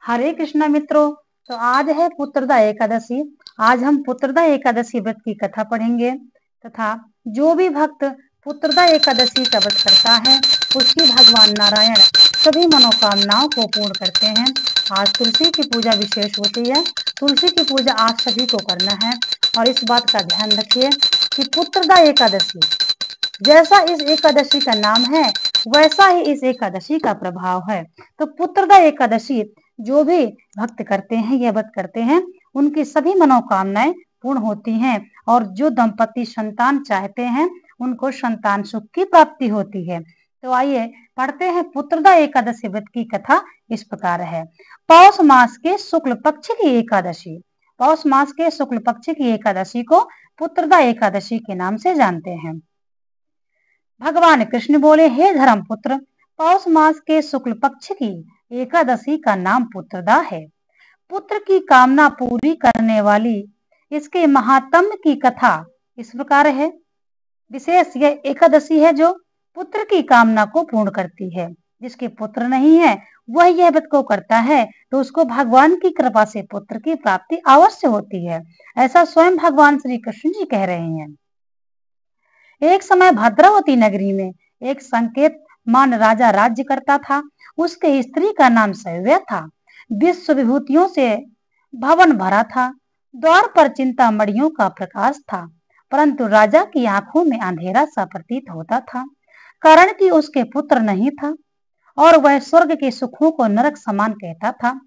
हरे कृष्णा मित्रों। तो आज है पुत्रदा एकादशी। आज हम पुत्रदा एकादशी व्रत की कथा पढ़ेंगे तथा जो भी भक्त पुत्रदा एकादशी का व्रत करता है उसकी भगवान नारायण सभी मनोकामनाओं को पूर्ण करते हैं। आज तुलसी की पूजा विशेष होती है। तुलसी की पूजा आज सभी को करना है और इस बात का ध्यान रखिए कि पुत्रदा एकादशी जैसा इस एकादशी का नाम है वैसा ही इस एकादशी का प्रभाव है। तो पुत्रदा एकादशी जो भी भक्त करते हैं या व्रत करते हैं उनकी सभी मनोकामनाएं पूर्ण होती हैं और जो दंपति संतान चाहते हैं उनको संतान सुख की प्राप्ति होती है। तो आइए पढ़ते हैं पुत्रदा एकादशी व्रत की कथा। इस प्रकार है। पौष मास के शुक्ल पक्ष की एकादशी। पौष मास के शुक्ल पक्ष की एकादशी को पुत्रदा एकादशी के नाम से जानते हैं। भगवान कृष्ण बोले, हे धर्मपुत्र, पौष मास के शुक्ल पक्ष की एकादशी का नाम पुत्रदा है। पुत्र की कामना पूरी करने वाली इसके महात्म्य की कथा इस प्रकार है। विशेष यह एकादशी है जो पुत्र की कामना को पूर्ण करती है। जिसके पुत्र नहीं है वह यह व्रत को करता है तो उसको भगवान की कृपा से पुत्र की प्राप्ति अवश्य होती है। ऐसा स्वयं भगवान श्री कृष्ण जी कह रहे हैं। एक समय भद्रावती नगरी में एक संकेत मान राजा राज्य करता था। उसके स्त्री का नाम सव्या था। विश्व विभूतियों से भवन भरा था। द्वार पर चिंतामणियों का प्रकाश था, परंतु राजा की आंखों में अंधेरा सा प्रतीत होता था, कारण कि उसके पुत्र नहीं था और वह स्वर्ग के सुखों को नरक समान कहता था।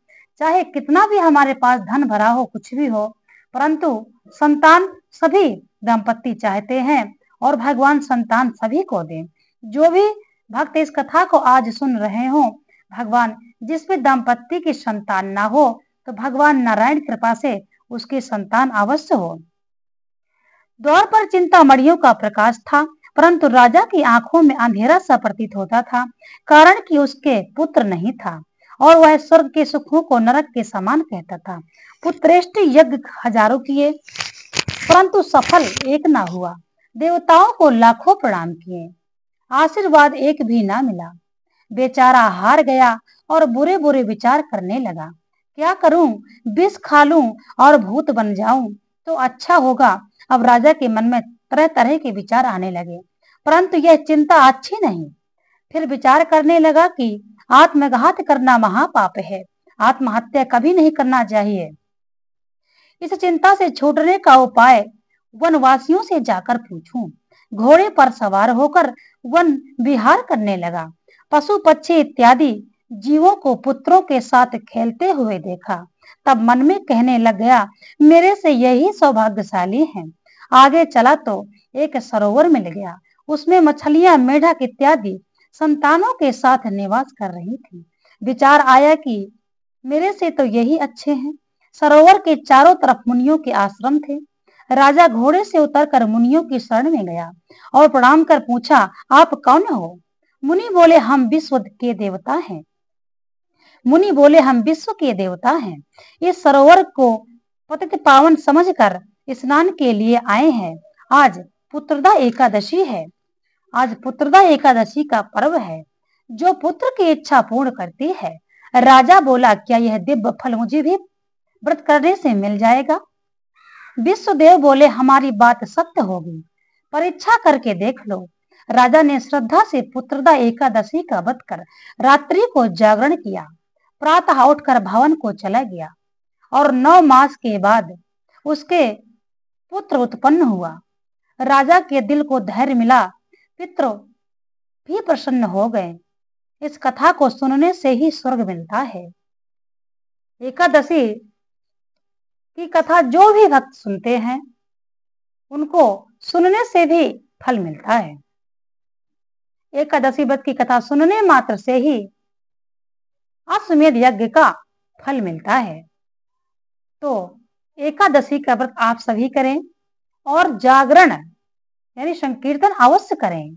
चाहे कितना भी हमारे पास धन भरा हो, कुछ भी हो, परंतु संतान सभी दंपति चाहते हैं और भगवान संतान सभी को दे। जो भी भक्त इस कथा को आज सुन रहे हो, भगवान जिस भी दंपति की संतान ना हो तो भगवान नारायण कृपा से उसकी संतान अवश्य हो। द्वार पर चिंतामणियों का प्रकाश था, परंतु राजा की आंखों में अंधेरा सा प्रतीत होता था, कारण कि उसके पुत्र नहीं था और वह स्वर्ग के सुखों को नरक के समान कहता था। पुत्रेष्टि यज्ञ हजारों किए परंतु सफल एक ना हुआ। देवताओं को लाखों प्रणाम किए, आशीर्वाद एक भी ना मिला। बेचारा हार गया और बुरे बुरे विचार करने लगा। क्या करूं, विष खा लूं और भूत बन जाऊं तो अच्छा होगा। अब राजा के मन में तरह तरह के विचार आने लगे, परंतु यह चिंता अच्छी नहीं। फिर विचार करने लगा कि आत्मघात करना महापाप है, आत्महत्या कभी नहीं करना चाहिए। इस चिंता से छूटने का उपाय वनवासियों से जाकर पूछूं। घोड़े पर सवार होकर वन विहार करने लगा। पशु पक्षी इत्यादि जीवों को पुत्रों के साथ खेलते हुए देखा। तब मन में कहने लग गया, मेरे से यही सौभाग्यशाली है। आगे चला तो एक सरोवर मिल गया। उसमें मछलियां, मेढक इत्यादि संतानों के साथ निवास कर रही थी। विचार आया कि मेरे से तो यही अच्छे हैं। सरोवर के चारों तरफ मुनियों के आश्रम थे। राजा घोड़े से उतरकर मुनियों की शरण में गया और प्रणाम कर पूछा, आप कौन हो? मुनि बोले, हम विश्व के देवता हैं। मुनि बोले, हम विश्व के देवता हैं। इस सरोवर को पतित पावन समझकर स्नान के लिए आए हैं। आज पुत्रदा एकादशी है। आज पुत्रदा एकादशी का पर्व है जो पुत्र की इच्छा पूर्ण करती है। राजा बोला, क्या यह दिव्य फल मुझे भी व्रत करने से मिल जाएगा? विश्वदेव बोले, हमारी बात सत्य होगी, परीक्षा करके देख लो। राजा ने श्रद्धा से पुत्रदा एकादशी का व्रत कर रात्रि को जागरण किया। प्रातः उठकर भवन को चला गया और 9 मास के बाद उसके पुत्र उत्पन्न हुआ। राजा के दिल को धैर्य मिला, पितरों भी प्रसन्न हो गए। इस कथा को सुनने से ही स्वर्ग मिलता है। एकादशी की कथा जो भी भक्त सुनते हैं उनको सुनने से भी फल मिलता है। एकादशी व्रत की कथा सुनने मात्र से ही अश्वमेध यज्ञ का फल मिलता है। तो एकादशी का व्रत आप सभी करें और जागरण यानी संकीर्तन अवश्य करें।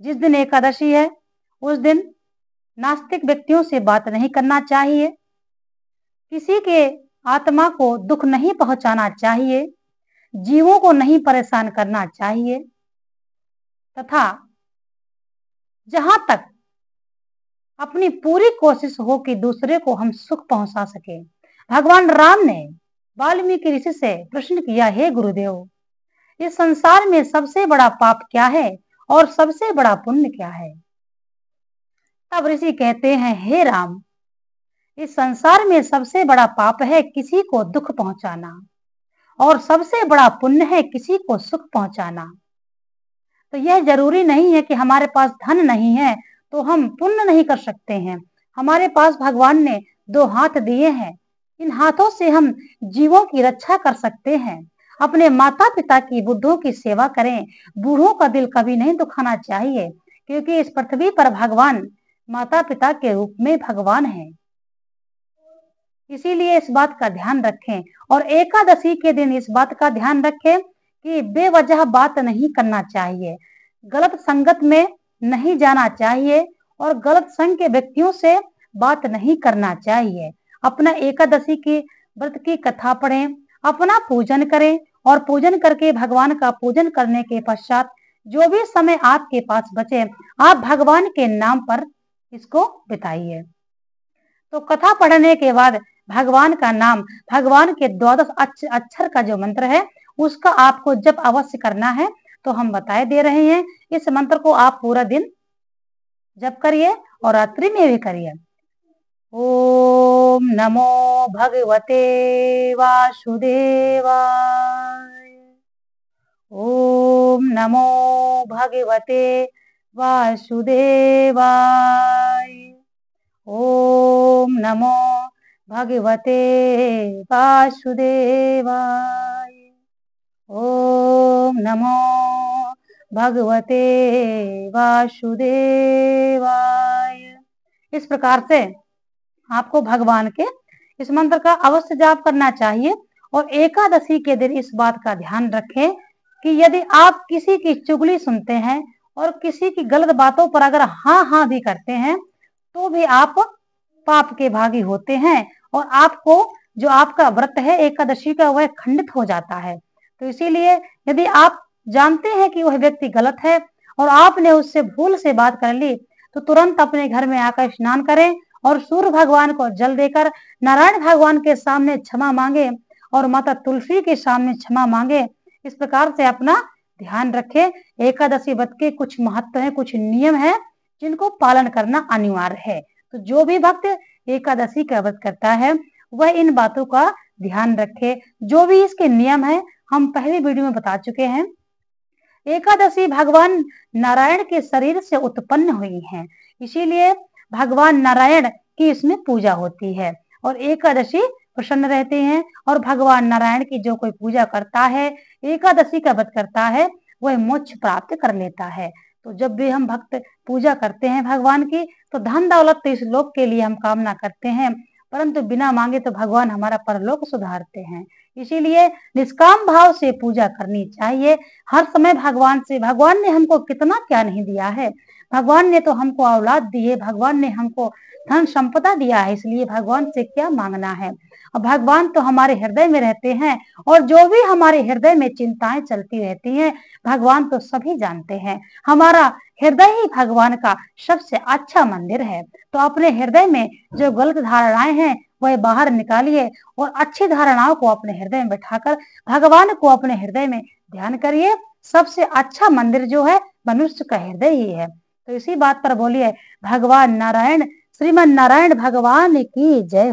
जिस दिन एकादशी है उस दिन नास्तिक व्यक्तियों से बात नहीं करना चाहिए, किसी के आत्मा को दुख नहीं पहुंचाना चाहिए, जीवों को नहीं परेशान करना चाहिए, तथा जहां तक अपनी पूरी कोशिश हो कि दूसरे को हम सुख पहुंचा सके। भगवान राम ने वाल्मीकि ऋषि से प्रश्न किया, हे गुरुदेव, इस संसार में सबसे बड़ा पाप क्या है और सबसे बड़ा पुण्य क्या है? तब ऋषि कहते हैं, हे राम, इस संसार में सबसे बड़ा पाप है किसी को दुख पहुंचाना और सबसे बड़ा पुण्य है किसी को सुख पहुंचाना। तो यह जरूरी नहीं है कि हमारे पास धन नहीं है तो हम पुण्य नहीं कर सकते हैं। हमारे पास भगवान ने 2 हाथ दिए हैं, इन हाथों से हम जीवों की रक्षा कर सकते हैं। अपने माता पिता की बुद्धों की सेवा करें। बूढ़ों का दिल कभी नहीं दुखाना चाहिए, क्योंकि इस पृथ्वी पर भगवान माता पिता के रूप में भगवान है। इसीलिए इस बात का ध्यान रखें और एकादशी के दिन इस बात का ध्यान रखें कि बेवजह बात नहीं करना चाहिए, गलत संगत में नहीं जाना चाहिए और गलत संग के व्यक्तियों से बात नहीं करना चाहिए। अपना एकादशी की व्रत की कथा पढ़ें, अपना पूजन करें और पूजन करके भगवान का पूजन करने के पश्चात जो भी समय आपके पास बचे आप भगवान के नाम पर इसको बिताइए। तो कथा पढ़ने के बाद भगवान का नाम, भगवान के 12 अक्षर का जो मंत्र है उसका आपको जप अवश्य करना है। तो हम बताए दे रहे हैं, इस मंत्र को आप पूरा दिन जप करिए और रात्रि में भी करिए। ओम नमो भगवते वासुदेवाय। ओम नमो भगवते वासुदेवाय। ओम नमो भगवते वासुदेवाय। ओम नमो भगवते वासुदेवाय। इस प्रकार से आपको भगवान के इस मंत्र का अवश्य जाप करना चाहिए। और एकादशी के दिन इस बात का ध्यान रखें कि यदि आप किसी की चुगली सुनते हैं और किसी की गलत बातों पर अगर हाँ हाँ भी करते हैं तो भी आप पाप के भागी होते हैं और आपको जो आपका व्रत है एकादशी का वह खंडित हो जाता है। तो इसीलिए यदि आप जानते हैं कि वह व्यक्ति गलत है और आपने उससे भूल से बात कर ली तो तुरंत अपने घर में आकर स्नान करें और सूर्य भगवान को जल देकर नारायण भगवान के सामने क्षमा मांगे और माता तुलसी के सामने क्षमा मांगे। इस प्रकार से अपना ध्यान रखें। एकादशी व्रत के कुछ महत्व है, कुछ नियम है जिनको पालन करना अनिवार्य है। तो जो भी भक्त एकादशी का व्रत करता है वह इन बातों का ध्यान रखे। जो भी इसके नियम है हम पहले वीडियो में बता चुके हैं। एकादशी भगवान नारायण के शरीर से उत्पन्न हुई है, इसीलिए भगवान नारायण की इसमें पूजा होती है और एकादशी प्रसन्न रहते हैं। और भगवान नारायण की जो कोई पूजा करता है, एकादशी का व्रत करता है, वह मोक्ष प्राप्त कर लेता है। तो जब भी हम भक्त पूजा करते हैं भगवान की तो धन दौलत तो इस लोक के लिए हम कामना करते हैं, परंतु बिना मांगे तो भगवान हमारा परलोक सुधारते हैं। इसीलिए निष्काम भाव से पूजा करनी चाहिए हर समय भगवान से। भगवान ने हमको कितना क्या नहीं दिया है, भगवान ने तो हमको औलाद दी है, भगवान ने हमको धन संपदा दिया है, इसलिए भगवान से क्या मांगना है। और भगवान तो हमारे हृदय में रहते हैं और जो भी हमारे हृदय में चिंताएं चलती रहती हैं भगवान तो सभी जानते हैं। हमारा हृदय ही भगवान का सबसे अच्छा मंदिर है। तो अपने हृदय में जो गलत धारणाएं हैं वह बाहर निकालिए और अच्छी धारणाओं को अपने हृदय में बैठाकर भगवान को अपने हृदय में ध्यान करिए। सबसे अच्छा मंदिर जो है मनुष्य का हृदय ही है। तो इसी बात पर बोलिए भगवान नारायण, श्रीमन नारायण भगवान की जय।